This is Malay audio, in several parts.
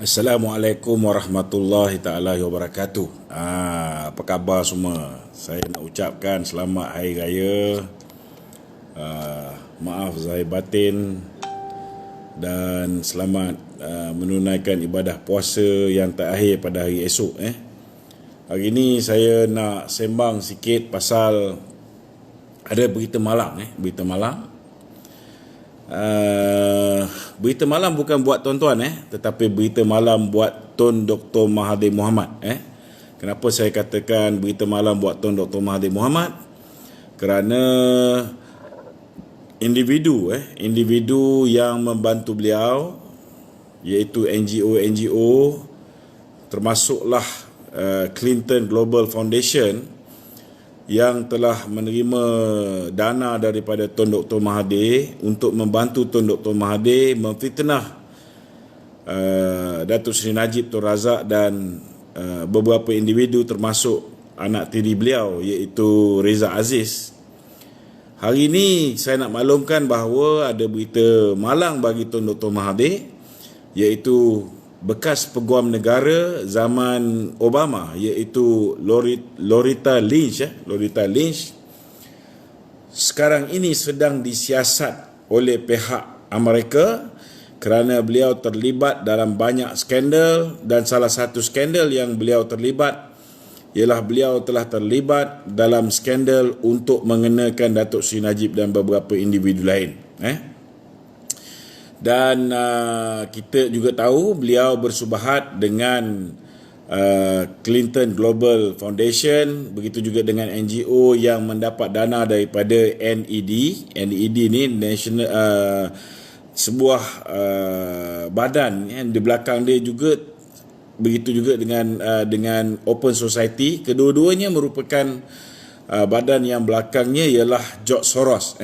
Assalamualaikum warahmatullahi taala wabarakatuh. Apa khabar semua? Saya nak ucapkan selamat Hari Raya. Maaf zahir batin dan selamat menunaikan ibadah puasa yang terakhir pada hari esok. Hari ini saya nak sembang sikit pasal ada berita malang. Berita malang. Berita malam bukan buat tuan-tuan tetapi berita malam buat Tun Dr. Mahathir Mohamad. Kenapa saya katakan berita malam buat Tun Dr. Mahathir Mohamad? Kerana individu yang membantu beliau, iaitu NGO termasuklah Clinton Global Foundation yang telah menerima dana daripada Tun Dr. Mahathir untuk membantu Tun Dr. Mahathir memfitnah Datuk Seri Najib Tun Razak dan beberapa individu termasuk anak tiri beliau iaitu Reza Aziz. Hari ini saya nak maklumkan bahawa ada berita malang bagi Tun Dr. Mahathir, iaitu bekas peguam negara zaman Obama, iaitu Loretta Lynch sekarang ini sedang disiasat oleh pihak Amerika kerana beliau terlibat dalam banyak skandal, dan salah satu skandal yang beliau terlibat ialah beliau telah terlibat dalam skandal untuk mengenakan Datuk Seri Najib dan beberapa individu lain. Dan kita juga tahu beliau bersubahat dengan Clinton Global Foundation, begitu juga dengan NGO yang mendapat dana daripada NED. NED ni national sebuah badan di belakang dia juga, begitu juga dengan Open Society. Kedua-duanya merupakan badan yang belakangnya ialah George Soros.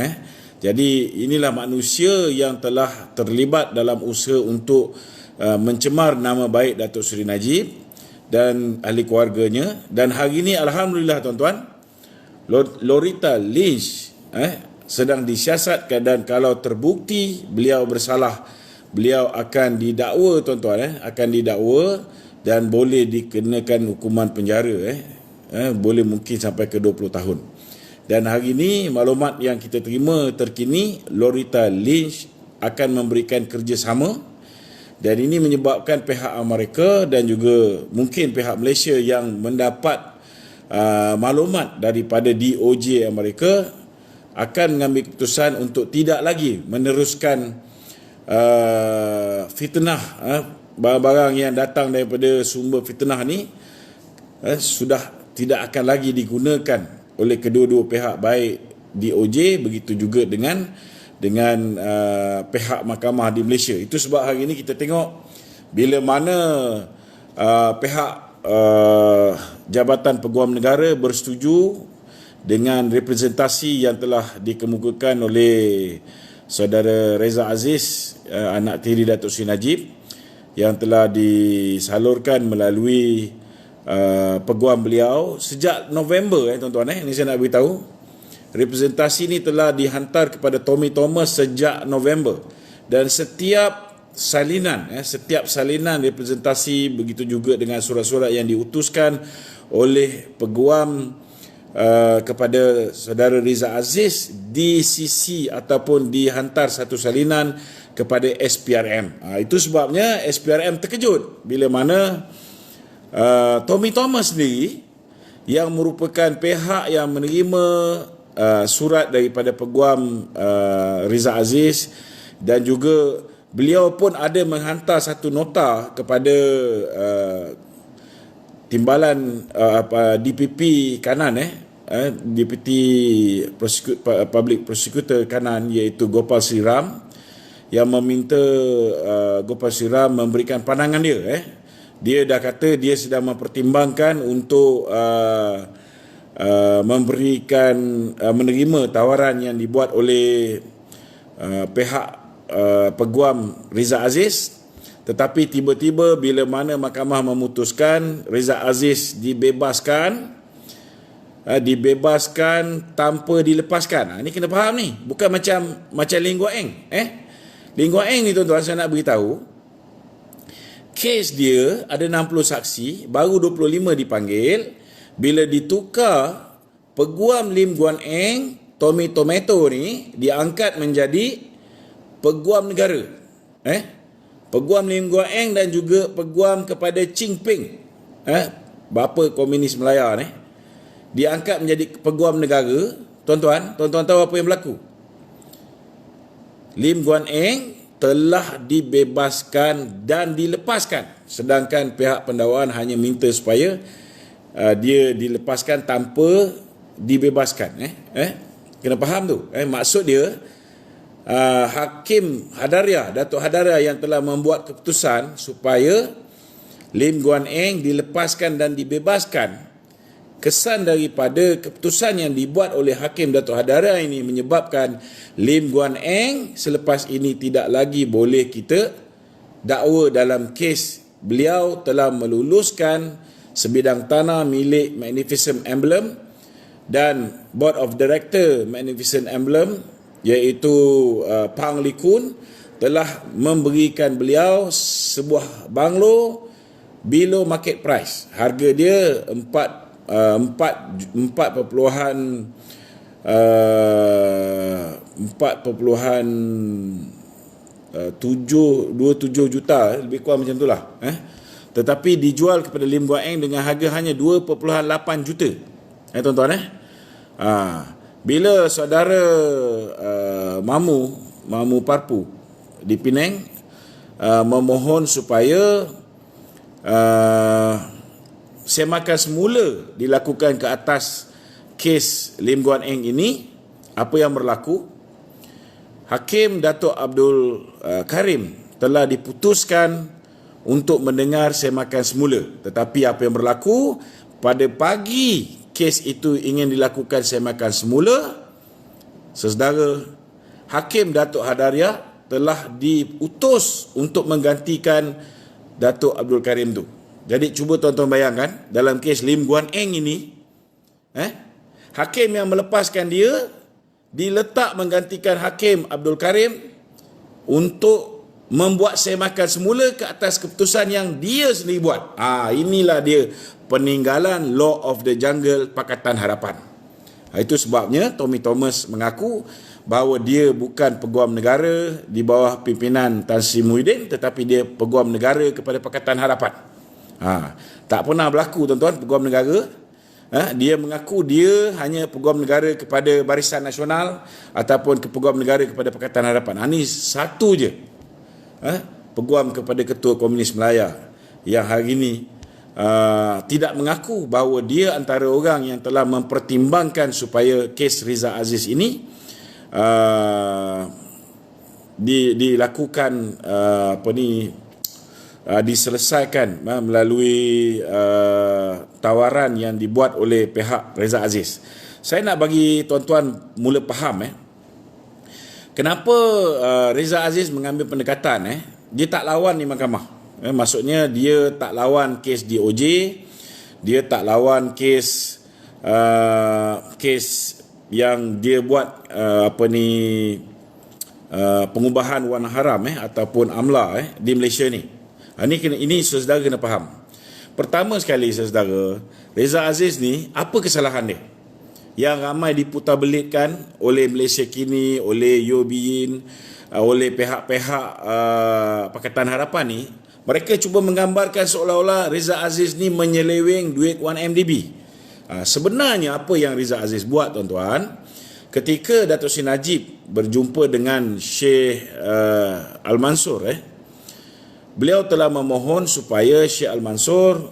Jadi inilah manusia yang telah terlibat dalam usaha untuk mencemar nama baik Datuk Seri Najib dan ahli keluarganya. Dan hari ini alhamdulillah tuan-tuan, Loretta Lynch sedang disiasatkan, dan kalau terbukti beliau bersalah, beliau akan didakwa tuan-tuan, akan didakwa dan boleh dikenakan hukuman penjara, boleh mungkin sampai ke 20 tahun. Dan hari ini maklumat yang kita terima terkini, Loretta Lynch akan memberikan kerjasama, dan ini menyebabkan pihak Amerika dan juga mungkin pihak Malaysia yang mendapat maklumat daripada DOJ Amerika akan mengambil keputusan untuk tidak lagi meneruskan fitnah, barang-barang yang datang daripada sumber fitnah ni sudah tidak akan lagi digunakan oleh kedua-dua pihak, baik DOJ begitu juga dengan pihak mahkamah di Malaysia. Itu sebab hari ini kita tengok bila mana pihak Jabatan Peguam Negara bersetuju dengan representasi yang telah dikemukakan oleh saudara Reza Aziz, anak tiri Datuk Seri Najib, yang telah disalurkan melalui peguam beliau sejak November. Tuan-tuan, ini saya nak beritahu, representasi ini telah dihantar kepada Tommy Thomas sejak November, dan setiap salinan representasi, begitu juga dengan surat-surat yang diutuskan oleh peguam kepada saudara Reza Aziz di CC ataupun dihantar satu salinan kepada SPRM. Itu sebabnya SPRM terkejut bila mana Tommy Thomas sendiri, yang merupakan pihak yang menerima surat daripada peguam Reza Aziz, dan juga beliau pun ada menghantar satu nota kepada timbalan DPP kanan, Deputy Public Prosecutor kanan, iaitu Gopal Sri Ram, yang meminta Gopal Sri Ram memberikan pandangan dia. Dia dah kata dia sedang mempertimbangkan untuk menerima tawaran yang dibuat oleh pihak peguam Reza Aziz, tetapi tiba-tiba bila mana mahkamah memutuskan Reza Aziz dibebaskan tanpa dilepaskan. Ini kena faham ni, bukan macam Ling Guo Eng. Ling Guo Eng ni tuan-tuan, saya nak beritahu, kes dia ada 60 saksi, baru 25 dipanggil. Bila ditukar, Peguam Lim Guan Eng, Tommy Tomato ni diangkat menjadi Peguam Negara. Peguam Lim Guan Eng dan juga peguam kepada Ching Ping, bapa komunis Melaya ni, diangkat menjadi Peguam Negara. Tuan-tuan tahu apa yang berlaku? Lim Guan Eng telah dibebaskan dan dilepaskan, sedangkan pihak pendakwaan hanya minta supaya dia dilepaskan tanpa dibebaskan. Kena faham tu. Maksud dia, Hakim Hadaria, Datuk Hadaria yang telah membuat keputusan supaya Lim Guan Eng dilepaskan dan dibebaskan. Kesan daripada keputusan yang dibuat oleh Hakim Datuk Hadaria ini menyebabkan Lim Guan Eng selepas ini tidak lagi boleh kita dakwa dalam kes beliau telah meluluskan sebidang tanah milik Magnificent Emblem dan Board of Director Magnificent Emblem, iaitu Pang Li Kun, telah memberikan beliau sebuah banglo below market price. Harga dia 4.27 juta, lebih kurang macam itulah. Tetapi dijual kepada Lim Guan Eng dengan harga hanya 2.8 juta. Tuan-tuan. Bila saudara Mamu Parpu di Penang memohon supaya semakan semula dilakukan ke atas kes Lim Guan Eng ini, apa yang berlaku? Hakim Datuk Abdul Karim telah diputuskan untuk mendengar semakan semula. Tetapi apa yang berlaku? Pada pagi kes itu ingin dilakukan semakan semula, saudara, Hakim Datuk Hadaria telah diutus untuk menggantikan Datuk Abdul Karim tu. Jadi cuba tuan-tuan bayangkan, dalam kes Lim Guan Eng ini, hakim yang melepaskan dia diletak menggantikan Hakim Abdul Karim untuk membuat semakan semula ke atas keputusan yang dia sendiri buat. Inilah dia peninggalan Law of the Jungle Pakatan Harapan. Itu sebabnya Tommy Thomas mengaku bahawa dia bukan peguam negara di bawah pimpinan Tan Sri Muhyiddin, tetapi dia peguam negara kepada Pakatan Harapan. Tak pernah berlaku, tuan-tuan, peguam negara. Dia mengaku dia hanya peguam negara kepada Barisan Nasional ataupun peguam negara kepada Pakatan Harapan. Ini satu je peguam kepada Ketua Komunis Melaya yang hari ini tidak mengaku bahawa dia antara orang yang telah mempertimbangkan supaya kes Riza Aziz ini dilakukan diselesaikan melalui tawaran yang dibuat oleh pihak Reza Aziz. Saya nak bagi tuan-tuan mula faham kenapa Reza Aziz mengambil pendekatan dia tak lawan di mahkamah. Maksudnya dia tak lawan kes DOJ, dia tak lawan kes yang dia buat pengubahan warna haram ataupun AMLA di Malaysia ni. Ini saudara kena faham. Pertama sekali saudara, Reza Aziz ni apa kesalahan dia yang ramai diputarbelitkan oleh Malaysia Kini, oleh UOB, oleh pihak-pihak Pakatan Harapan ni? Mereka cuba menggambarkan seolah-olah Reza Aziz ni menyeleweng duit 1MDB. Sebenarnya apa yang Reza Aziz buat, tuan-tuan, ketika Datuk Seri Najib berjumpa dengan Sheikh Al-Mansur, beliau telah memohon supaya Sheikh Al-Mansur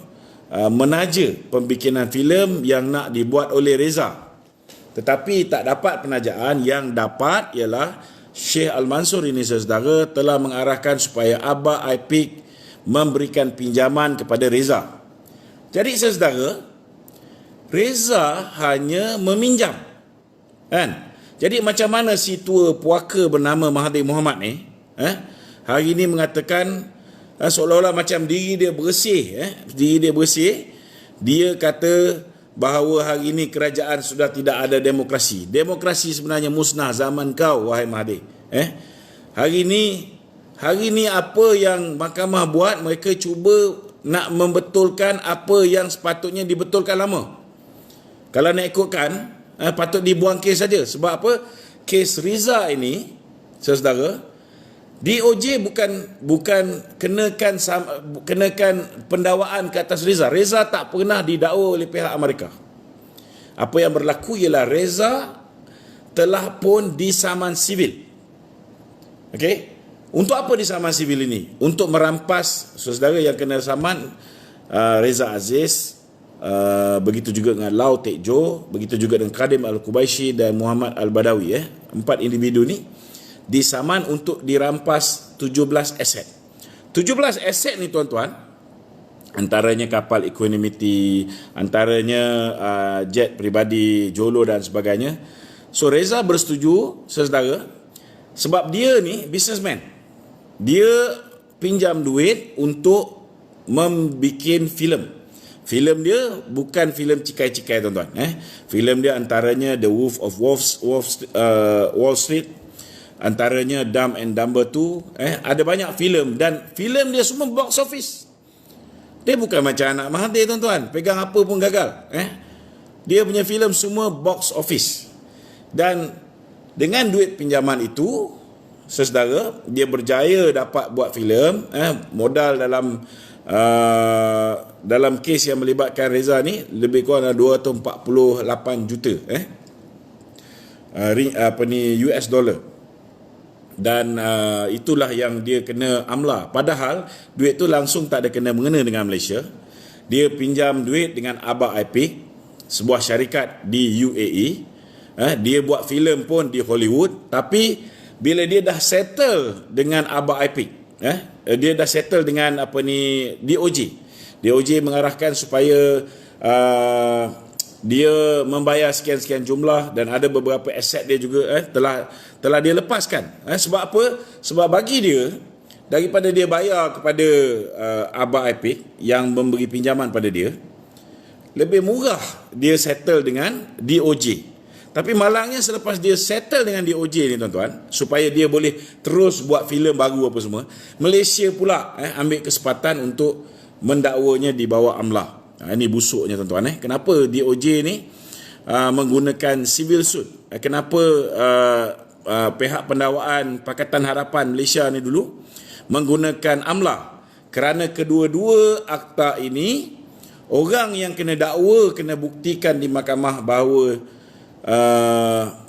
menaja pembikinan filem yang nak dibuat oleh Reza. Tetapi tak dapat penajaan. Yang dapat ialah Sheikh Al-Mansur ini saudara telah mengarahkan supaya Abah IPIC memberikan pinjaman kepada Reza. Jadi saudara, Reza hanya meminjam. Jadi macam mana si tua puaka bernama Mahathir Mohamad ni hari ini mengatakan seolah-olah macam diri dia bersih. Dia kata bahawa hari ini kerajaan sudah tidak ada demokrasi. Demokrasi sebenarnya musnah zaman kau, wahai Mahathir. Hari ini hari ni apa yang mahkamah buat, mereka cuba nak membetulkan apa yang sepatutnya dibetulkan lama. Kalau nak ikutkan, patut dibuang kes saja. Sebab apa? Kes Riza ini, saudara, DOJ bukan kenakan pendakwaan ke atas Reza. Reza tak pernah didakwa oleh pihak Amerika. Apa yang berlaku ialah Reza telah pun disaman sivil. Okey? Untuk apa disaman sivil ini? Untuk merampas saudara yang kena saman, Reza Aziz, begitu juga dengan Lau Teck Jo, begitu juga dengan Kadim Al-Qubaisi dan Muhammad Al-Badawi. 4 individu ni disaman untuk dirampas 17 aset. 17 aset ni tuan-tuan, antaranya kapal Equanimity, antaranya jet peribadi Jolo dan sebagainya. So Reza bersetuju, saudara, sebab dia ni businessman. Dia pinjam duit untuk membikin filem. Filem dia bukan filem cikai-cikai, tuan-tuan. Filem dia antaranya The Wolf of Wall Street, antaranya Dumb and Dumber 2. Ada banyak filem dan filem dia semua box office. Dia bukan macam anak Mahathir, tuan-tuan, pegang apa pun gagal. Dia punya filem semua box office. Dan dengan duit pinjaman itu, saudara, dia berjaya dapat buat filem. Modal dalam kes yang melibatkan Reza ni lebih kurang 248 juta US dollar. Dan itulah yang dia kena amla. Padahal duit tu langsung tak ada kena mengena dengan Malaysia. Dia pinjam duit dengan Aba IP, sebuah syarikat di UAE. Dia buat filem pun di Hollywood. Tapi bila dia dah settle dengan Aba IP, dia dah settle dengan DOJ. DOJ mengarahkan supaya dia membayar sekian-sekian jumlah dan ada beberapa aset dia juga telah dia lepaskan. Sebab apa? Sebab bagi dia, daripada dia bayar kepada Aba IP yang memberi pinjaman pada dia, lebih murah dia settle dengan DOJ. Tapi malangnya selepas dia settle dengan DOJ ni, tuan-tuan, supaya dia boleh terus buat filem baru apa semua, Malaysia pula ambil kesempatan untuk mendakwanya di bawah AMLA. Ini busuknya, tuan-tuan. Kenapa DOJ ni menggunakan civil suit? Kenapa pihak pendakwaan Pakatan Harapan Malaysia ni dulu menggunakan AMLA? Kerana kedua-dua akta ini, orang yang kena dakwa kena buktikan di mahkamah bahawa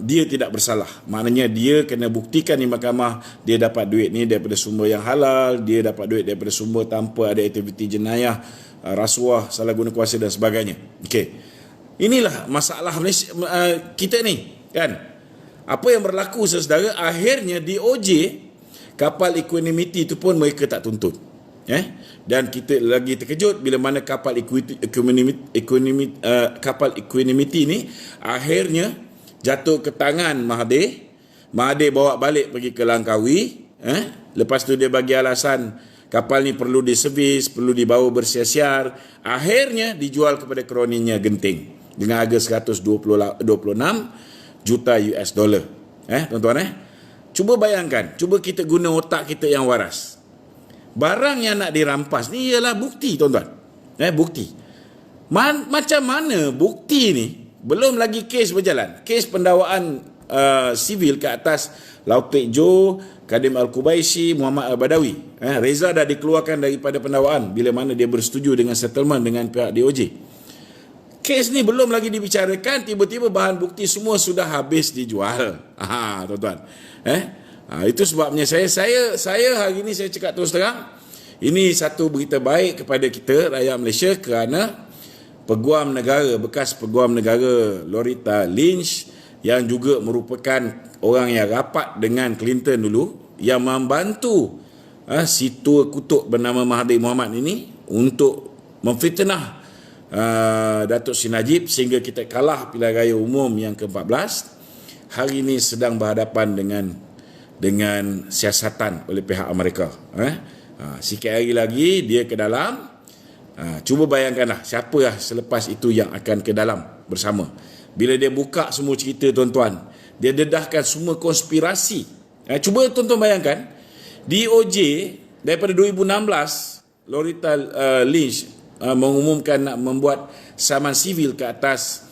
dia tidak bersalah. Maknanya dia kena buktikan di mahkamah dia dapat duit ni daripada sumber yang halal, dia dapat duit daripada sumber tanpa ada aktiviti jenayah, rasuah, salah guna kuasa dan sebagainya. Okey. Inilah masalah Malaysia, kita ni, kan. Apa yang berlaku, saudara, akhirnya DOJ, kapal Equanimity itu pun mereka tak tuntut. Dan kita lagi terkejut bila mana kapal Equanimity ni akhirnya jatuh ke tangan Mahathir. Mahathir bawa balik pergi ke Langkawi. Lepas tu dia bagi alasan kapal ni perlu diservis, perlu dibawa bersiar-siar. Akhirnya dijual kepada kroninya Genting dengan harga 126 juta US dollar. Tuan-tuan, cuba bayangkan, cuba kita guna otak kita yang waras. Barang yang nak dirampas ni ialah bukti, tuan-tuan. Bukti. Macam mana bukti ni? Belum lagi kes berjalan. Kes pendakwaan sivil ke atas Lau Teck Jo, Kadim Al-Qubaisi, Muhammad Al-Badawi. Reza dah dikeluarkan daripada pendakwaan bila mana dia bersetuju dengan settlement dengan pihak DOJ. Kes ni belum lagi dibicarakan, tiba-tiba bahan bukti semua sudah habis dijual. Tuan-tuan. Itu sebabnya saya hari ini saya cakap terus terang, ini satu berita baik kepada kita rakyat Malaysia, kerana Peguam Negara, bekas Peguam Negara Loretta Lynch, yang juga merupakan orang yang rapat dengan Clinton dulu, yang membantu si tua kutuk bernama Mahathir Mohamad ini untuk memfitnah Datuk Seri Najib sehingga kita kalah pilihan raya umum yang ke-14, hari ini sedang berhadapan dengan siasatan oleh pihak Amerika. Sikit hari lagi dia ke dalam. Cuba bayangkanlah siapa selepas itu yang akan ke dalam bersama. Bila dia buka semua cerita, tuan-tuan, dia dedahkan semua konspirasi. Cuba tuan-tuan bayangkan, DOJ daripada 2016, Loretta Lynch mengumumkan nak membuat saman sivil ke atas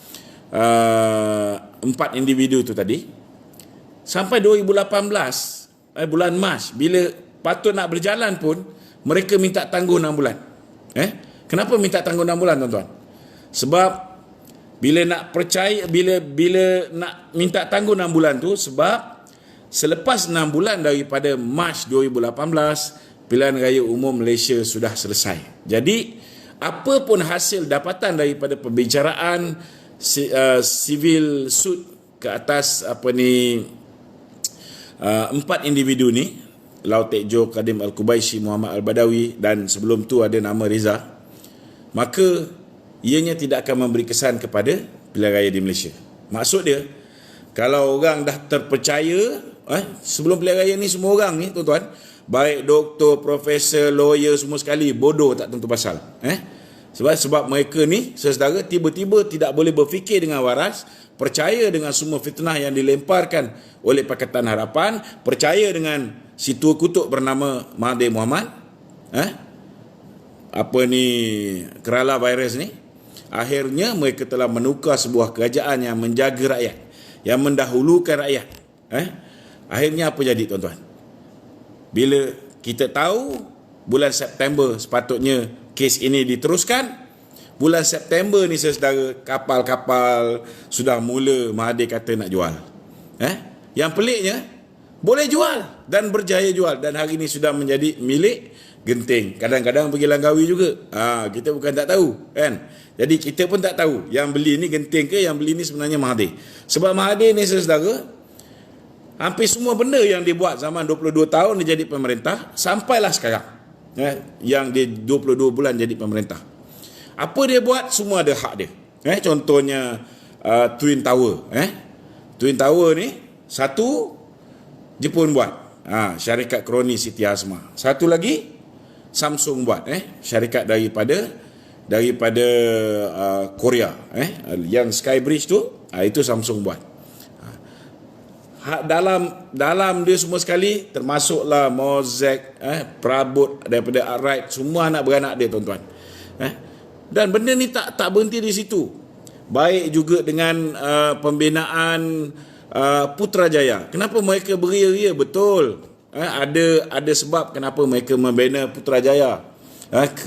4 individu tu tadi. Sampai 2018 bulan Mac, bila patut nak berjalan pun mereka minta tangguh 6 bulan. Kenapa minta tangguh 6 bulan, tuan-tuan? Sebab bila nak percaya, bila nak minta tangguh 6 bulan tu, sebab selepas 6 bulan daripada Mac 2018, pilihan raya umum Malaysia sudah selesai. Jadi apa pun hasil dapatan daripada pembicaraan civil suit ke atas 4 individu ni, Lau Tek Jo, Kadim Al-Qubaisi, Muhammad Al-Badawi, dan sebelum tu ada nama Reza, maka ianya tidak akan memberi kesan kepada pilihan raya di Malaysia. Maksud dia, kalau orang dah terpercaya, sebelum pilihan raya ni semua orang ni, tuan-tuan, baik doktor, profesor, lawyer, semua sekali bodoh tak tentu pasal. Sebab mereka ni, saudara, tiba-tiba tidak boleh berfikir dengan waras, percaya dengan semua fitnah yang dilemparkan oleh Pakatan Harapan, percaya dengan si tua kutuk bernama Mahathir Mohamad, kerala virus ni. Akhirnya mereka telah menukar sebuah kerajaan yang menjaga rakyat, yang mendahulukan rakyat. Akhirnya apa jadi, tuan-tuan? Bila kita tahu bulan September sepatutnya kes ini diteruskan, bulan September ni, saudara, kapal-kapal sudah mula Mahathir kata nak jual. Yang peliknya, boleh jual dan berjaya jual, dan hari ini sudah menjadi milik Genting. Kadang-kadang pergi Langkawi juga. Kita bukan tak tahu, kan? Jadi kita pun tak tahu yang beli ni Genting ke, yang beli ni sebenarnya Mahathir. Sebab Mahathir ni, saudara, hampir semua benda yang dia buat zaman 22 tahun dia jadi pemerintah, sampailah sekarang, yang dia 22 bulan jadi pemerintah. Apa dia buat, semua ada hak dia. Contohnya Twin Tower. Twin Tower ni, satu Jepun buat, syarikat kroni Siti Hasmah. Satu lagi Samsung buat, syarikat daripada Korea, yang Skybridge tu, itu Samsung buat. Dalam dia semua sekali, termasuklah Mosaic, Prabot daripada Arite, semua anak beranak dia, tuan-tuan. Dan benda ni tak berhenti di situ. Baik juga dengan pembinaan Putrajaya. Kenapa mereka beria-ria? Betul, ada sebab kenapa mereka membina Putrajaya.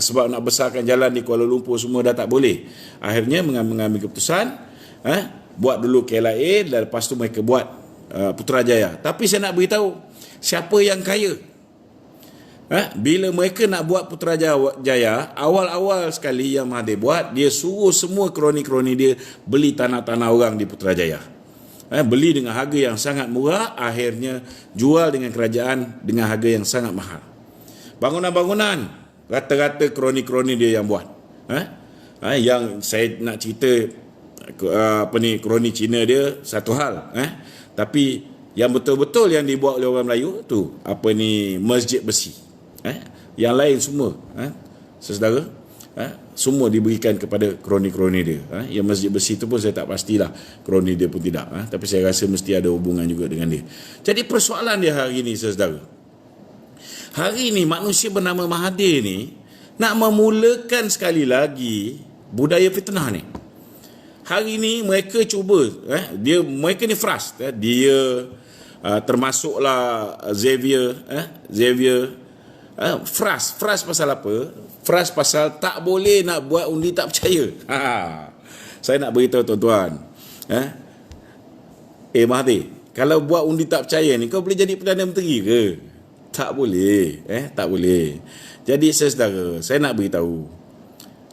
Sebab nak besarkan jalan di Kuala Lumpur semua dah tak boleh. Akhirnya mengambil keputusan, buat dulu KLIA, dan lepas tu mereka buat Putrajaya. Tapi saya nak beritahu, siapa yang kaya? Bila mereka nak buat Putrajaya, awal-awal sekali yang Mahathir buat, dia suruh semua kroni-kroni dia beli tanah-tanah orang di Putrajaya. Beli dengan harga yang sangat murah, akhirnya jual dengan kerajaan dengan harga yang sangat mahal. Bangunan-bangunan, rata-rata kroni-kroni dia yang buat. Yang saya nak cerita, kroni Cina dia satu hal, tapi yang betul-betul yang dibuat oleh orang Melayu tu, masjid besi. Yang lain semua, saudara, semua diberikan kepada kroni-kroni dia. Yang masjid besi tu pun saya tak pastilah kroni dia pun tidak, tapi saya rasa mesti ada hubungan juga dengan dia. Jadi persoalan dia hari ini, saudara, hari ini manusia bernama Mahathir ni nak memulakan sekali lagi budaya fitnah ni. Hari ini mereka cuba, mereka ni frust, dia termasuklah Xavier, frust pasal apa? Frust pasal tak boleh nak buat undi tak percaya. Saya nak beritahu tuan-tuan, Mahathir, kalau buat undi tak percaya ni, kau boleh jadi Perdana Menteri ke? Tak boleh, tak boleh. Jadi saudara, saya nak beritahu,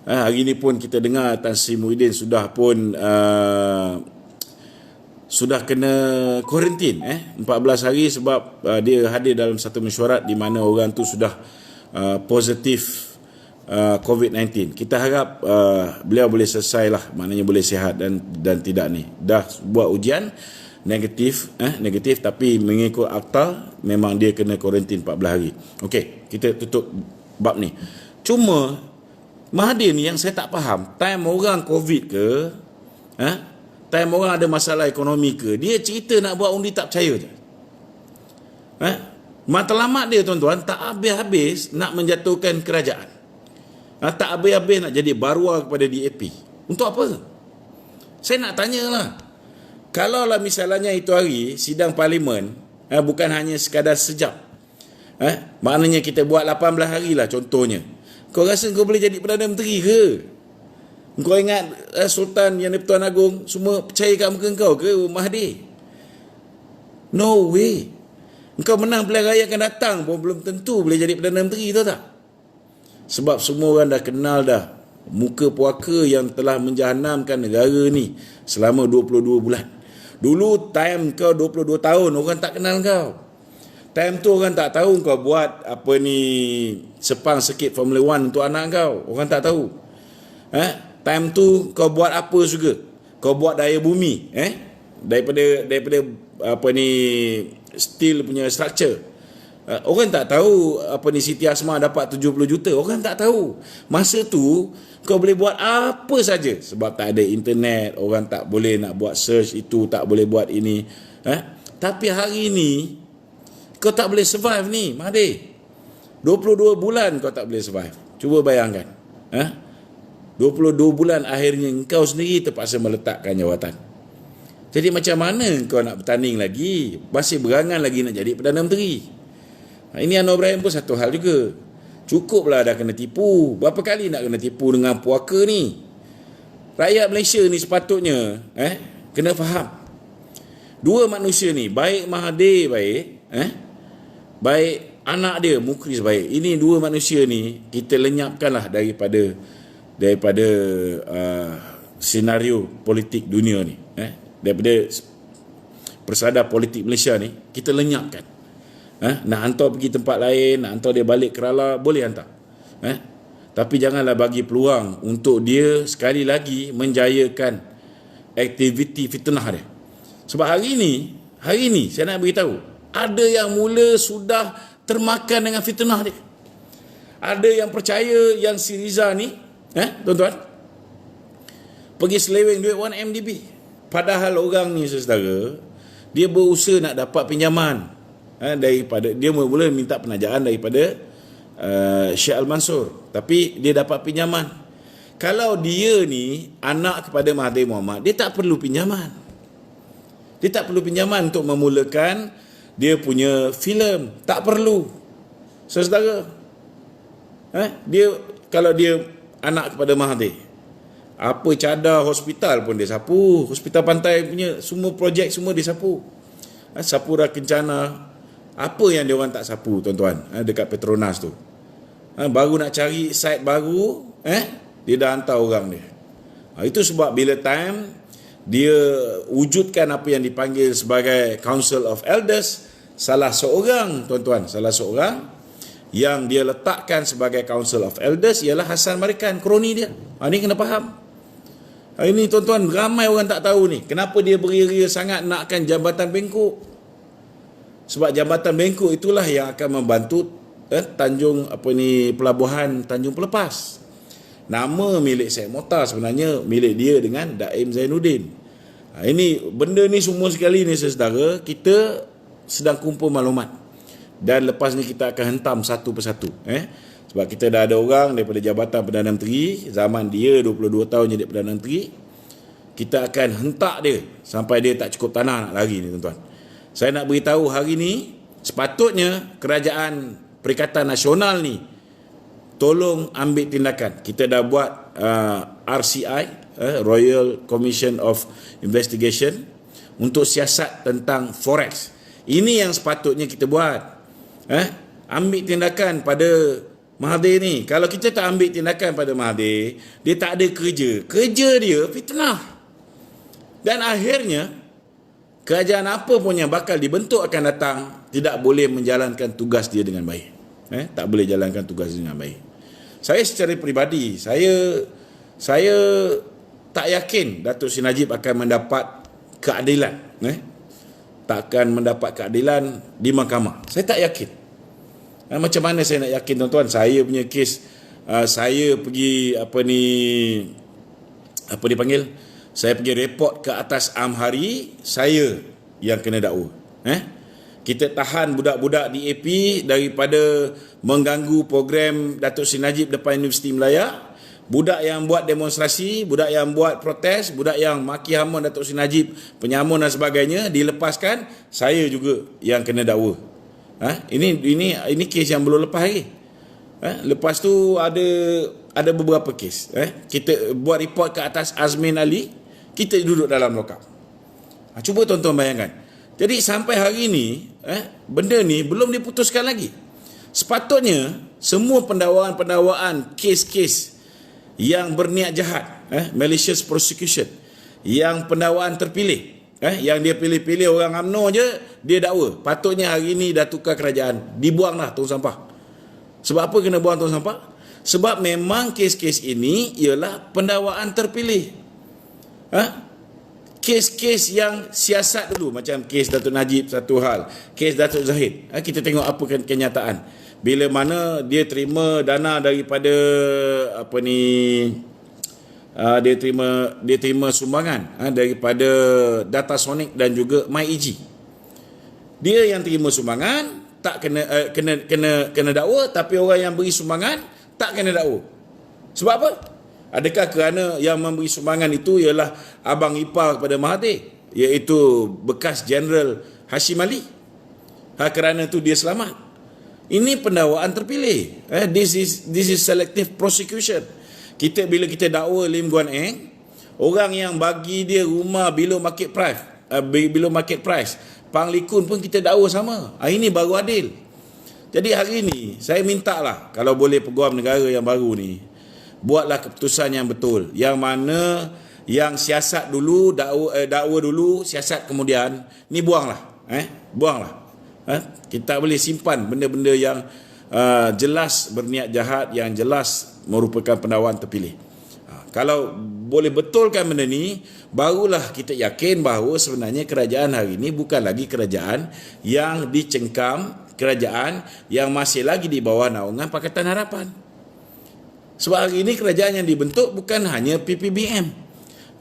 hari ni pun kita dengar Tan Sri Muhyiddin sudah pun sudah kena kuarantin 14 hari sebab dia hadir dalam satu mesyuarat di mana orang tu sudah positif COVID-19. Kita harap beliau boleh selesai lah, maknanya boleh sihat dan tidak ni. Dah buat ujian negatif, tapi mengikut akta memang dia kena kuarantin 14 hari. Okey, kita tutup bab ni. Cuma Mahathir ni yang saya tak faham, time orang COVID ke, time orang ada masalah ekonomi ke, dia cerita nak buat undi tak percaya je. Matlamat dia tuan-tuan tak habis-habis nak menjatuhkan kerajaan. Tak habis-habis nak jadi baruah kepada DAP. Untuk apa? Saya nak tanyalah. Kalaulah misalnya itu hari sidang parlimen bukan hanya sekadar sejam. Maknanya kita buat 18 hari lah contohnya. Kau rasa kau boleh jadi Perdana Menteri ke? Kau ingat Sultan yang di-Pertuan Agong semua percaya kat muka kau ke Mahathir? No way. Engkau menang pilihan raya akan datang pun belum tentu boleh jadi Perdana Menteri, tahu tak? Sebab semua orang dah kenal dah muka puaka yang telah menjahanamkan negara ni selama 22 bulan. Dulu time kau 22 tahun orang tak kenal kau. Time tu orang tak tahu kau buat apa ni sepang sekit Formula 1 untuk anak kau. Orang tak tahu. Time tu kau buat apa juga? Kau buat daya bumi, daripada apa ni steel punya structure. Orang tak tahu apa ni Siti Asma dapat 70 juta. Orang tak tahu. Masa tu kau boleh buat apa saja sebab tak ada internet, orang tak boleh nak buat search itu, tak boleh buat ini. Tapi hari ni kau tak boleh survive ni, Mahathir. 22 bulan kau tak boleh survive. Cuba bayangkan. 22 bulan akhirnya kau sendiri terpaksa meletakkan jawatan. Jadi macam mana kau nak bertanding lagi? Masih berangan lagi nak jadi Perdana Menteri. Ini Anwar Ibrahim pun satu hal juga. Cukuplah dah kena tipu. Berapa kali nak kena tipu dengan puaka ni? Rakyat Malaysia ni sepatutnya kena faham. Dua manusia ni, baik Mahathir baik, baik anak dia Mukris baik. Ini dua manusia ni kita lenyapkanlah daripada senario politik dunia ni. Daripada persada politik Malaysia ni kita lenyapkan. Nak hantar pergi tempat lain, nak hantar dia balik Kerala, boleh hantar. Tapi janganlah bagi peluang untuk dia sekali lagi menjayakan aktiviti fitnah dia. Sebab hari ni saya nak beritahu, ada yang mula sudah termakan dengan fitnah dia. Ada yang percaya yang si Riza ni, tuan-tuan, pergi seleweng duit 1MDB. Padahal orang ni saudara, dia berusaha nak dapat pinjaman daripada, dia mula minta penajaan daripada Syekh Al-Mansur, tapi dia dapat pinjaman. Kalau dia ni anak kepada Mahathir Mohamad, dia tak perlu pinjaman. Dia tak perlu pinjaman untuk memulakan dia punya filem. Tak perlu. Saudara, dia kalau dia anak kepada Mahathir, apa cadar hospital pun dia sapu. Hospital Pantai punya semua projek semua dia sapu. Sapura Kencana, apa yang dia orang tak sapu tuan-tuan dekat Petronas tu. Baru nak cari site baru, dia dah hantar orang dia. Itu sebab bila time dia wujudkan apa yang dipanggil sebagai Council of Elders, salah seorang tuan-tuan, salah seorang yang dia letakkan sebagai Council of Elders ialah Hassan Marikan, kroni dia. Ini kena faham. Ini tuan-tuan, ramai orang tak tahu ni. Kenapa dia beria-ria sangat nakkan Jabatan Bengkok? Sebab Jabatan Bengkok itulah yang akan membantu pelabuhan Tanjung Pelepas. Nama milik Syed Mokhtar sebenarnya milik dia dengan Daim Zainuddin. Ini benda ni semua sekali ni saudara, kita sedang kumpul maklumat. Dan lepas ni kita akan hentam satu persatu. Sebab kita dah ada orang daripada Jabatan Perdana Menteri, zaman dia 22 tahun jadi Perdana Menteri, kita akan hentak dia sampai dia tak cukup tanah nak lari ni tuan-tuan. Saya nak beritahu hari ni, sepatutnya kerajaan Perikatan Nasional ni tolong ambil tindakan. Kita dah buat RCI, Royal Commission of Investigation, untuk siasat tentang forex. Ini yang sepatutnya kita buat. Ambil tindakan pada Mahathir ni. Kalau kita tak ambil tindakan pada Mahathir, dia tak ada kerja. Kerja dia fitnah. Dan akhirnya kerajaan apa pun yang bakal dibentuk akan datang tidak boleh menjalankan tugas dia dengan baik. Tak boleh jalankan tugas dia dengan baik. Saya secara peribadi, saya tak yakin Datuk Seri Najib akan mendapat keadilan. Takkan mendapat keadilan di mahkamah. Saya tak yakin. Macam mana saya nak yakin tuan-tuan? Saya punya kes, saya pergi saya pergi report ke atas Amhari, saya yang kena dakwa. kita tahan budak-budak di AP daripada mengganggu program Datuk Seri Najib depan Universiti Melaya. Budak yang buat demonstrasi, budak yang buat protes, budak yang maki hama Datuk Seri Najib, penyamun dan sebagainya dilepaskan, saya juga yang kena dakwa. Ini kes yang belum lepas lagi. Lepas tu ada beberapa kes. Kita buat report ke atas Azmin Ali, kita duduk dalam lokap. Cuba tuan-tuan bayangkan. Jadi sampai hari ini, benda ni belum diputuskan lagi. Sepatutnya semua pendakwaan kes-kes yang berniat jahat, malicious prosecution, yang pendakwaan terpilih, yang dia pilih-pilih orang UMNO je dia dakwa, patutnya hari ini dah tukar kerajaan, dibuanglah tong sampah. Sebab apa kena buang tong sampah? Sebab memang kes-kes ini ialah pendakwaan terpilih. Kes-kes yang siasat dulu, macam kes Datuk Najib satu hal, kes Datuk Zahid, kita tengok apa kenyataan. Bila mana dia terima dana daripada dia terima sumbangan daripada Datasonic dan juga MyEG. Dia yang terima sumbangan tak kena dakwa, tapi orang yang beri sumbangan tak kena dakwa. Sebab apa? Adakah kerana yang memberi sumbangan itu ialah abang ipar kepada Mahathir, iaitu bekas Jeneral Hashim Ali? Kerana itu dia selamat? Ini pendakwaan terpilih. This is selective prosecution. Bila kita dakwa Lim Guan Eng, orang yang bagi dia rumah below market price, Pang Likun pun kita dakwa sama. Ini baru adil. Jadi hari ini saya mintalah, kalau boleh Peguam Negara yang baru ni, buatlah keputusan yang betul, yang mana yang siasat dulu, dakwa dulu, siasat kemudian, ni buanglah. Buanglah. Kita boleh simpan benda-benda yang jelas berniat jahat, yang jelas merupakan pendakwaan terpilih. Kalau boleh betulkan benda ni, barulah kita yakin bahawa sebenarnya kerajaan hari ini bukan lagi kerajaan yang dicengkam, kerajaan yang masih lagi di bawah naungan Pakatan Harapan. Sebab hari ini kerajaan yang dibentuk bukan hanya PPBM.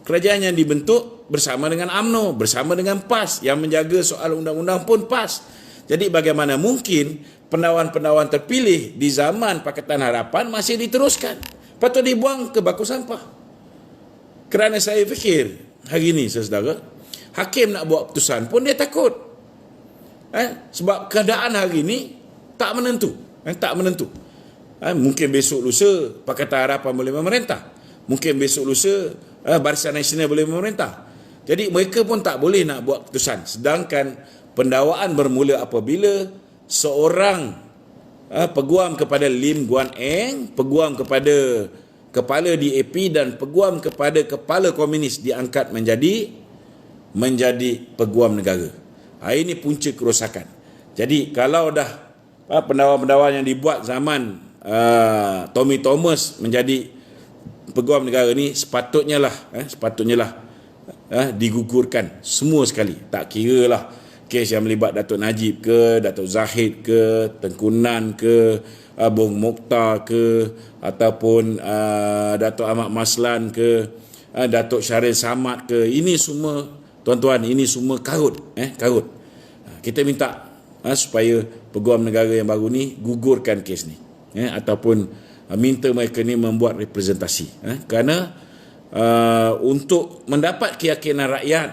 Kerajaan yang dibentuk bersama dengan UMNO, bersama dengan PAS, yang menjaga soal undang-undang pun PAS. Jadi bagaimana mungkin pendakwaan-pendakwaan terpilih di zaman Pakatan Harapan masih diteruskan? Patut dibuang ke baku sampah. Kerana saya fikir hari ini, saudara, hakim nak buat keputusan pun dia takut. Sebab keadaan hari ini tak menentu. Mungkin besok lusa Pakatan Harapan boleh memerintah. Mungkin besok lusa Barisan Nasional boleh memerintah. Jadi mereka pun tak boleh nak buat keputusan. Sedangkan pendakwaan bermula apabila seorang peguam kepada Lim Guan Eng, peguam kepada kepala DAP dan peguam kepada kepala komunis diangkat menjadi peguam negara. Ini punca kerosakan. Jadi kalau dah pendakwaan-pendakwaan yang dibuat zaman Tommy Thomas menjadi peguam negara ni, sepatutnya lah digugurkan semua sekali. Tak kira lah kes yang melibat Datuk Najib ke, Datuk Zahid ke, Tengku Nan ke, Bung Mokhtar ke, ataupun Datuk Ahmad Maslan ke, Datuk Syaril Samad ke. Ini semua, tuan-tuan, ini semua karut. Kita minta supaya peguam negara yang baru ni gugurkan kes ni, ataupun minta mereka ni membuat representasi. Kerana untuk mendapat keyakinan rakyat,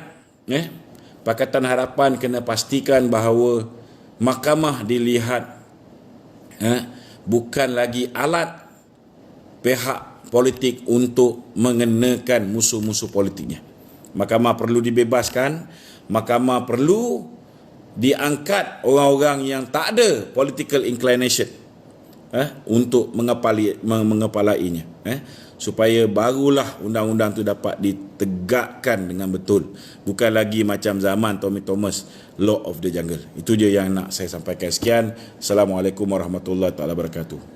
Pakatan Harapan kena pastikan bahawa mahkamah dilihat bukan lagi alat pihak politik untuk mengenakan musuh-musuh politiknya. Mahkamah perlu dibebaskan, mahkamah perlu diangkat orang-orang yang tak ada political inclination untuk mengepalainya, supaya barulah undang-undang tu dapat ditegakkan dengan betul, bukan lagi macam zaman Tommy Thomas, law of the jungle. Itu je yang nak saya sampaikan. Sekian. Assalamualaikum warahmatullahi wabarakatuh.